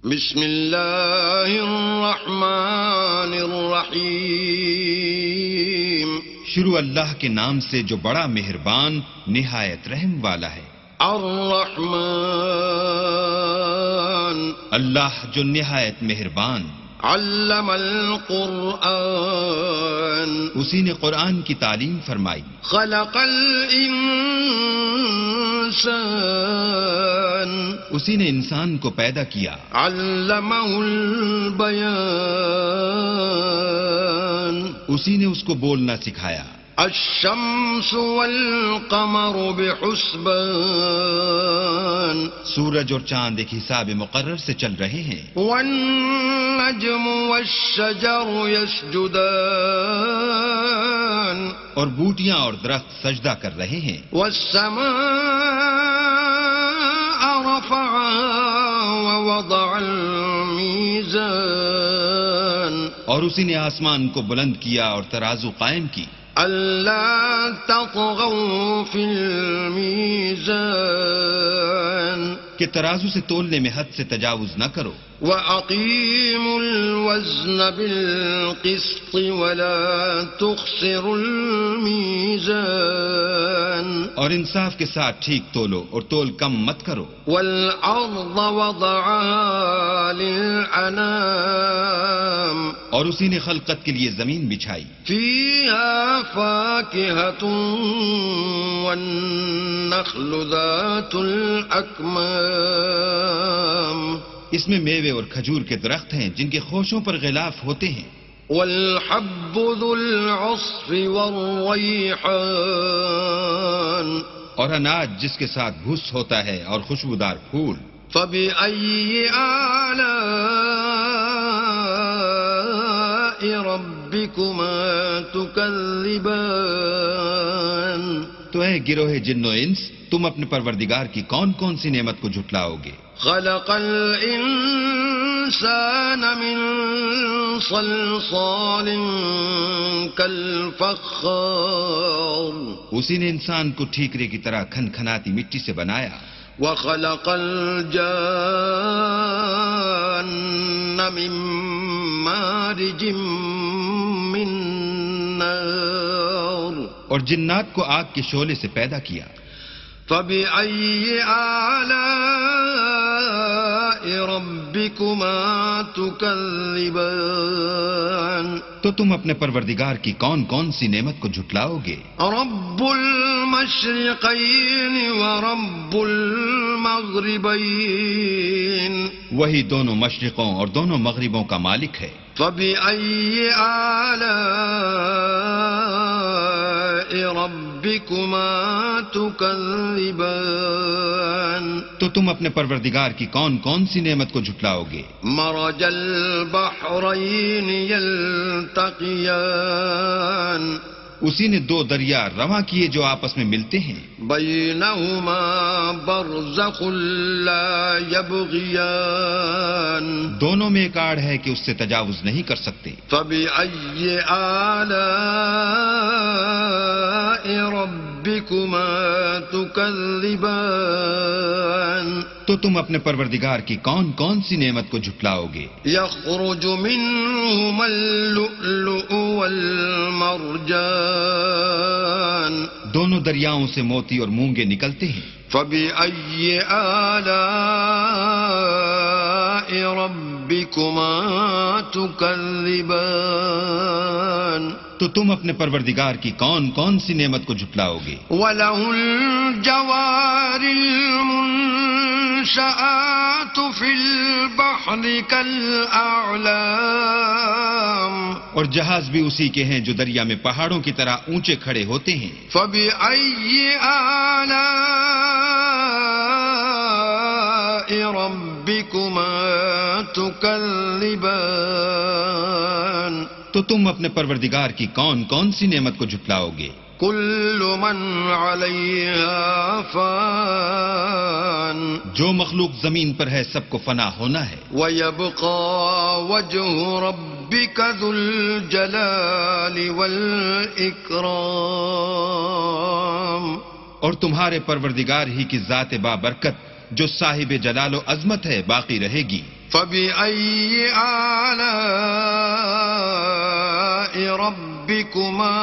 بسم اللہ الرحمن الرحیم. شروع اللہ کے نام سے جو بڑا مہربان نہایت رحم والا ہے. الرحمن اللہ جو نہایت مہربان. علم القرآن اسی نے قرآن کی تعلیم فرمائی. خلق الانسان اسی نے انسان کو پیدا کیا. علمہ البیان اسی نے اس کو بولنا سکھایا. الشمس والقمر بحسبان سورج اور چاند ایک حساب مقرر سے چل رہے ہیں. والنجم والشجر يسجدان اور بوٹیاں اور درخت سجدہ کر رہے ہیں. والسماء رفعها ووضع الميزان اور اسی نے آسمان کو بلند کیا اور ترازو قائم کی. ألا تطغوا في الميزان کہ ترازو سے تولنے میں حد سے تجاوز نہ کرو. وأقيموا الوزن بالقسط ولا تخسروا الميزان اور انصاف کے ساتھ ٹھیک تولو اور تول کم مت کرو. والأرض وضعها للأنام اور اسی نے خلقت کے لیے زمین بچھائی. فيها فاكهة والنخل ذات الأكمام اس میں میوے اور کھجور کے درخت ہیں جن کے خوشوں پر غلاف ہوتے ہیں. والحب ذو العصف والريحان اور اناج جس کے ساتھ بھس ہوتا ہے اور خوشبودار پھول. فبأي آلاء ربكما تكذبان تو اے گروہ جن و انس تم اپنے پروردگار کی کون کون سی نعمت کو جھٹلاؤ گے. خلق الإنسان من صلصال كالفخار اسی نے انسان کو ٹھیکرے کی طرح کھنکھناتی مٹی سے بنایا. وخلق الجان من مارج من نار اور جنات کو آگ کے شعلے سے پیدا کیا. فبأي آلاء ربكما تكذبان تو تم اپنے پروردگار کی کون کون سی نعمت کو جھٹلاؤ گے. رب المشرقين ورب المغربين وہی دونوں مشرقوں اور دونوں مغربوں کا مالک ہے. فبأي آلاء ربكما تكذبان تو تم اپنے پروردگار کی کون کون سی نعمت کو جھٹلاؤ گے. مرج البحرين يلتقيان اسی نے دو دریا رواں کیے جو آپس میں ملتے ہیں. بينهما برزخ لا يبغيان دونوں میں ایک آڑ ہے کہ اس سے تجاوز نہیں کر سکتے. فبأي آلاء ربكما تكذبان تو تم اپنے پروردگار کی کون کون سی نعمت کو جھٹلاؤ گے. يخرج منهما اللؤلؤ والمرجان دونوں دریاؤں سے موتی اور مونگے نکلتے ہیں. فبأي آلاء ربكما تكذبان تو تم اپنے پروردگار کی کون کون سی نعمت کو جھٹلاؤ گے. وله الجوار المنشآت في البحر كالأعلام اور جہاز بھی اسی کے ہیں جو دریا میں پہاڑوں کی طرح اونچے کھڑے ہوتے ہیں. فبأي آلاء ربكما تكذبان تو تم اپنے پروردگار کی کون کون سی نعمت کو جھٹلاؤ گے. كل من عليها فان جو مخلوق زمین پر ہے سب کو فنا ہونا ہے. ويبقى وجه ربك ذو الجلال والإكرام اور تمہارے پروردگار ہی کی ذات بابرکت جو صاحب جلال و عظمت ہے باقی رہے گی. فبأي آلاء ربكما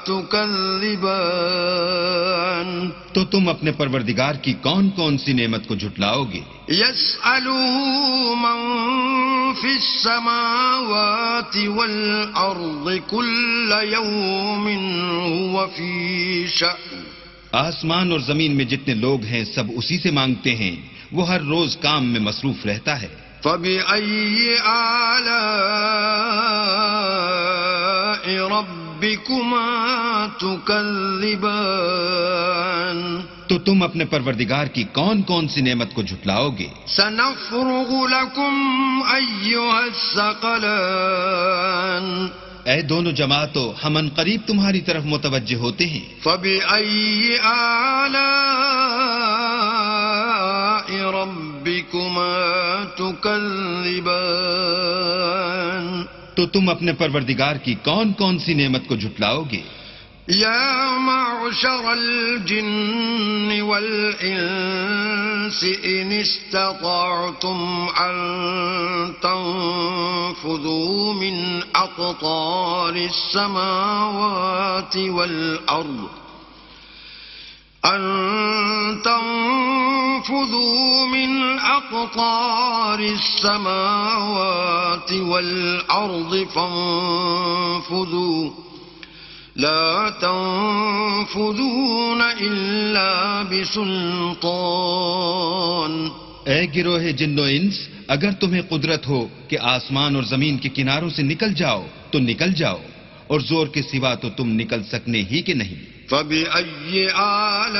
تكذبان تو تم اپنے پروردگار کی کون کون سی نعمت کو جھٹلاؤ گے؟ يسأله من في السماوات والأرض كل يوم هو في شأن آسمان اور زمین میں جتنے لوگ ہیں سب اسی سے مانگتے ہیں، وہ ہر روز کام میں مصروف رہتا ہے۔ فبأي آلاء ربكما تكذبان تو تم اپنے پروردگار کی کون کون سی نعمت کو جھٹلاؤ گے؟ سنفرغ لكم أيها الثقلان اے دونوں جماعتوں، ہم ان قریب تمہاری طرف متوجہ ہوتے ہیں۔ فبأي آلاء ربكما تكذبان تو تم اپنے پروردگار کی کون کون سی نعمت کو جھٹلاؤ گے؟ يا معشر الجن والإنس إن استطعتم أن تنفذوا من أقطار السماوات والأرض فانفذوا لا تنفذون إلا بسلطان اے گروہ جن و انس، اگر تمہیں قدرت ہو کہ آسمان اور زمین کے کناروں سے نکل جاؤ تو نکل جاؤ، اور زور کے سوا تو تم نکل سکنے ہی کہ نہیں۔ فبأي آلاء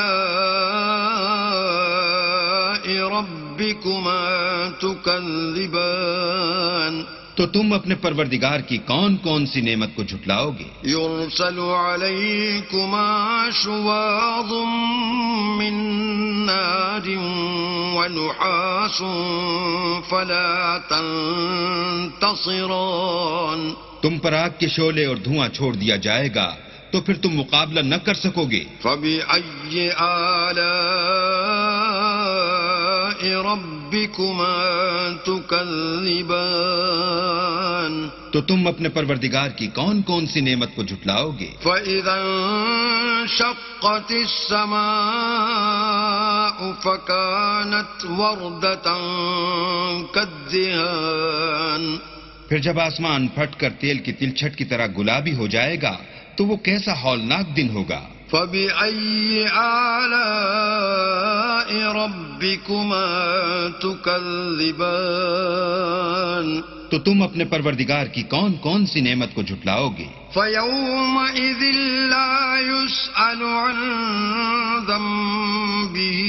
ربكما تكذبان تو تم اپنے پروردگار کی کون کون سی نعمت کو جھٹلاؤ گے؟ يرسل عليكما شواظ من نار ونحاس فلا تنتصران تم پر آگ کے شعلے اور دھواں چھوڑ دیا جائے گا تو پھر تم مقابلہ نہ کر سکو گے۔ فبأي آلاء ربكما تكذبان تو تم اپنے پروردگار کی کون کون سی نعمت کو جھٹلاؤ گے؟ فإذا انشقت السماء فكانت وردة كالدهان پھر جب آسمان پھٹ کر تیل کی تلچھٹ کی طرح گلابی ہو جائے گا تو وہ کیسا ہولناک دن ہوگا۔ فبأي آلاء ربكما تكذبان تو تم اپنے پروردگار کی کون کون سی نعمت کو جھٹلاؤ گے؟ فيومئذ لا يسأل عن ذنبه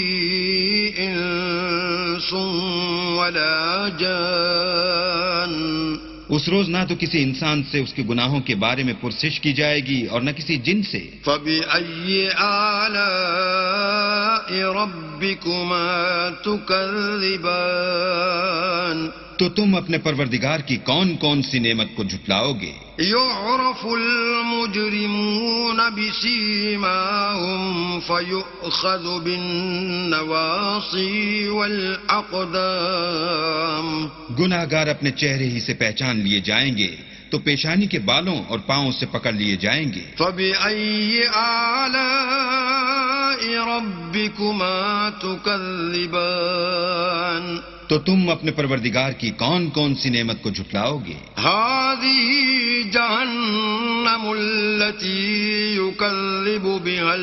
إنس ولا جان اس روز نہ تو کسی انسان سے اس کے گناہوں کے بارے میں پرسش کی جائے گی اور نہ کسی جن سے۔ فبأي آلاء ربكما تكذبان تو تم اپنے پروردگار کی کون کون سی نعمت کو جھٹلاؤ گے؟ يعرف المجرمون بسيماهم فيؤخذ بالنواصي والأقدام گناہ گار اپنے چہرے ہی سے پہچان لیے جائیں گے تو پیشانی کے بالوں اور پاؤں سے پکڑ لیے جائیں گے۔ فبأي آلاء ربكما تكذبان تو تم اپنے پروردگار کی کون کون سی نعمت کو جھٹلاؤ گے؟ هذه جهنم التي يكذب بها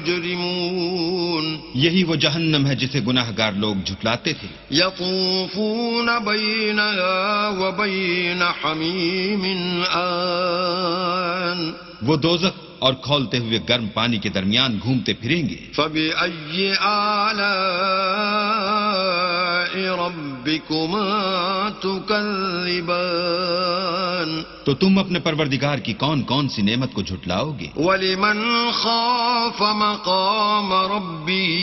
المجرمون یہی وہ جہنم ہے جسے گناہ گار لوگ جھٹلاتے تھے۔ يطوفون بينها وبين حميم آن وہ دوزخ اور کھولتے ہوئے گرم پانی کے درمیان گھومتے پھریں گے۔ فبأي آلاء ربكما تكذبان تو تم اپنے پروردگار کی کون کون سی نعمت کو جھٹلاؤ گے؟ ولمن خاف مقام ربه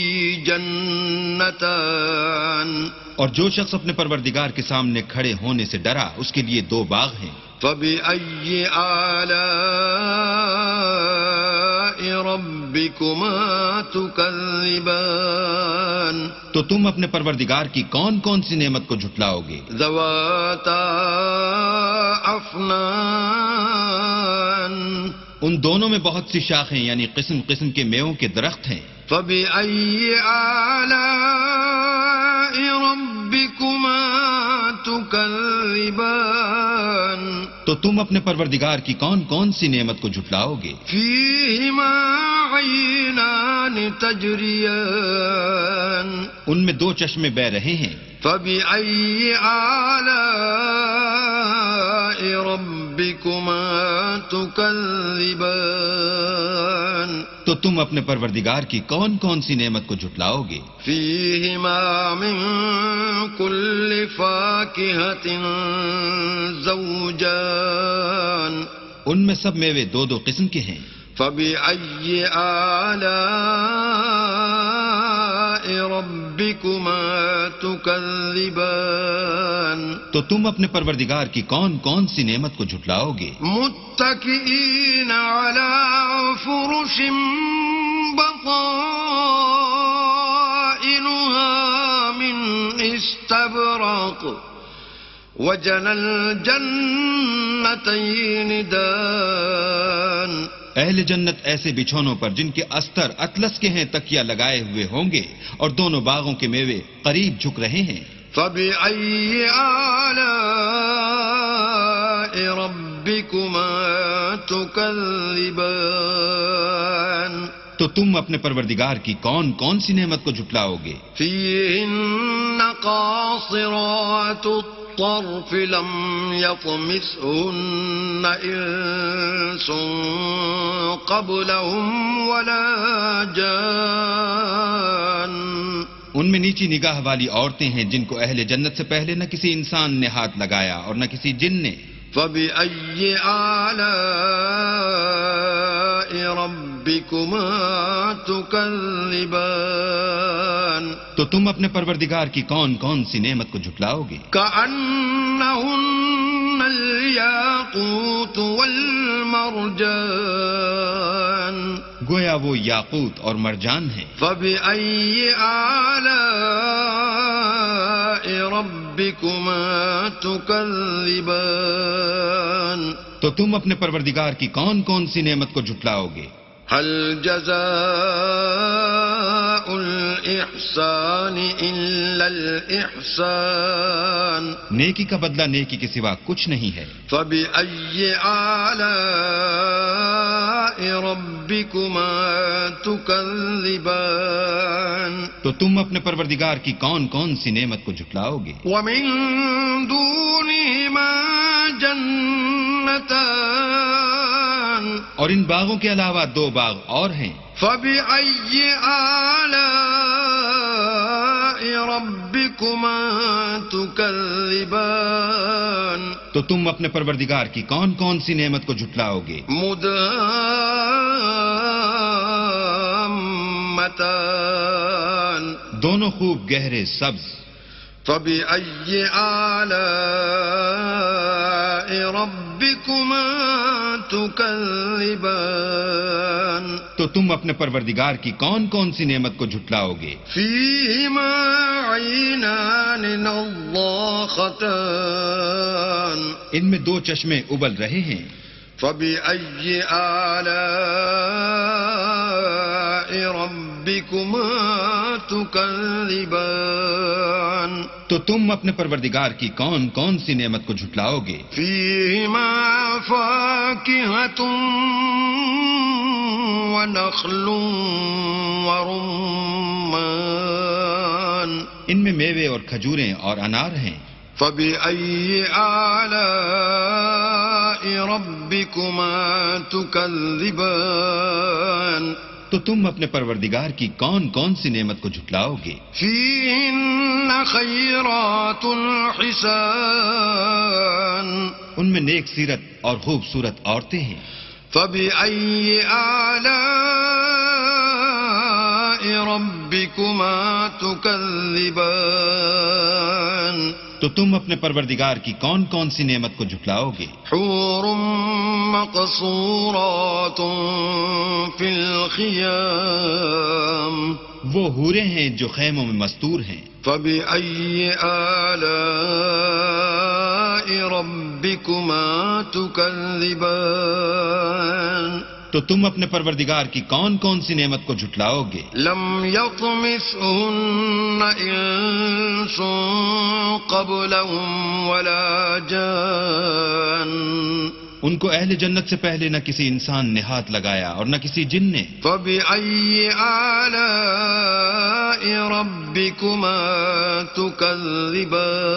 جنتان اور جو شخص اپنے پروردگار کے سامنے کھڑے ہونے سے ڈرا اس کے لیے دو باغ ہیں۔ فبأي آلاء ربكما تكذبان تو تم اپنے پروردگار کی کون کون سی نعمت کو جھٹلاؤ گے؟ ذواتا افنان ان دونوں میں بہت سی شاخیں یعنی قسم قسم کے میووں کے درخت ہیں. فبأي آلاء ربكما تكذبان تو تم اپنے پروردگار کی کون کون سی نعمت کو جھٹلاؤ گے؟ فيهما عينان تجريان ان میں دو چشمے بہہ رہے ہیں. فبأي آلاء ربكما تكذبان تو تم اپنے پروردگار کی کون کون سی نعمت کو جھٹلاؤ گے؟ فيهما من كل فاكهة زوجان ان میں سب میوے دو دو قسم کے ہیں. فبأي آلاء ربكما تكذبان تو تم اپنے پروردگار کی کون کون سی نعمت کو جھٹلاؤ گے؟ متكئين على فرش بطائنها من استبرق وجنى الجنتين دان اہل جنت ایسے بچھونوں پر جن کے استر اطلس کے ہیں تکیہ لگائے ہوئے ہوں گے اور دونوں باغوں کے میوے قریب جھک رہے ہیں. فبأي آلاء ربكما تكذبان تو تم اپنے پروردگار کی کون کون سی نعمت کو جھٹلاؤ گے؟ فيهن قاصرات الطرف لم يطمثهن إنس قبلهم ولا جان ان میں نیچی نگاہ والی عورتیں ہیں جن کو اہل جنت سے پہلے نہ کسی انسان نے ہاتھ لگایا اور نہ کسی جن نے. فبأي آلاء ربكما تكذبان تو تم اپنے پروردگار کی کون کون سی نعمت کو جھٹلاؤ گے؟ كأنهن الياقوت والمرجان گویا وہ یاقوت اور مرجان ہیں. فبأي آلاء ربكما تكذبان تو تم اپنے پروردگار کی کون کون سی نعمت کو جھٹلاؤ گے؟ هل جزاء الإحسان إلا الإحسان نیکی کا بدلہ نیکی کے سوا کچھ نہیں ہے. فبأي آلاء ربكما تكذبان تو تم اپنے پروردگار کی کون کون سی نعمت کو جھٹلاؤ گے؟ ومن دونهما جنتان اور ان باغوں کے علاوہ دو باغ اور ہیں. فبأي آلاء ربكما تكذبان تو تم اپنے پروردگار کی کون کون سی نعمت کو جھٹلاؤ گے؟ مدهامتان دونوں خوب گہرے سبز. فبأي آلاء ربكما تكذبان تو تم اپنے پروردگار کی کون کون سی نعمت کو جھٹلاؤ گے؟ فيهما عينان نضاختان ان میں دو چشمے ابل رہے ہیں. فبأي آلاء ربكما تكذبان تو تم اپنے پروردگار کی کون کون سی نعمت کو جھٹلاؤ گے؟ فيهما فاكهة ونخل ورمان ان میں میوے اور کھجوریں اور انار ہیں. فبأي آلاء ربكما تكذبان تو تم اپنے پروردگار کی کون کون سی نعمت کو جھٹلاؤ گے؟ فيهن خيرات حسان ان میں نیک سیرت اور خوبصورت عورتیں ہیں. فبأي آلاء ربكما تكذبان تو تم اپنے پروردگار کی کون کون سی نعمت کو جھٹلاؤ گے؟ حور مقصورات في الخيام وہ حوریں ہیں جو خیموں میں مستور ہیں. فبأي آلاء ربكما تكذبان تو تم اپنے پروردگار کی کون کون سی نعمت کو جھٹلاؤ گے؟ لم يطمثهن إنس قبلهم ولا جان ان کو اہل جنت سے پہلے نہ کسی انسان نے ہاتھ لگایا اور نہ کسی جن نے. فبأي آلاء ربكما تكذبان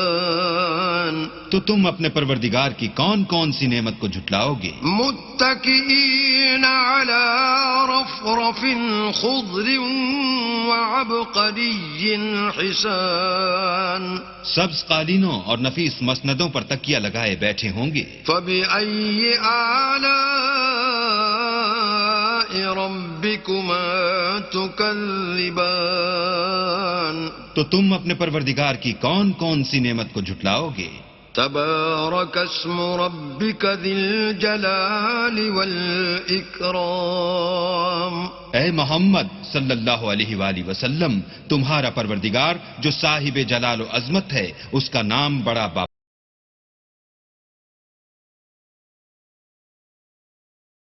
تو تم اپنے پروردگار کی کون کون سی نعمت کو جھٹلاؤ گے؟ متكئين على رفرف خضر وعبقري حسان سبز قالینوں اور نفیس مسندوں پر تکیہ لگائے بیٹھے ہوں گے. فبأي آلاء ربكما تكذبان تو تم اپنے پروردگار کی کون کون سی نعمت کو جھٹلاؤ گے؟ تبارك اسم ربك ذي الجلال والإكرام اے محمد صلی اللہ علیہ وآلہ وسلم، تمہارا پروردگار جو صاحب جلال و عظمت ہے، اس کا نام بڑا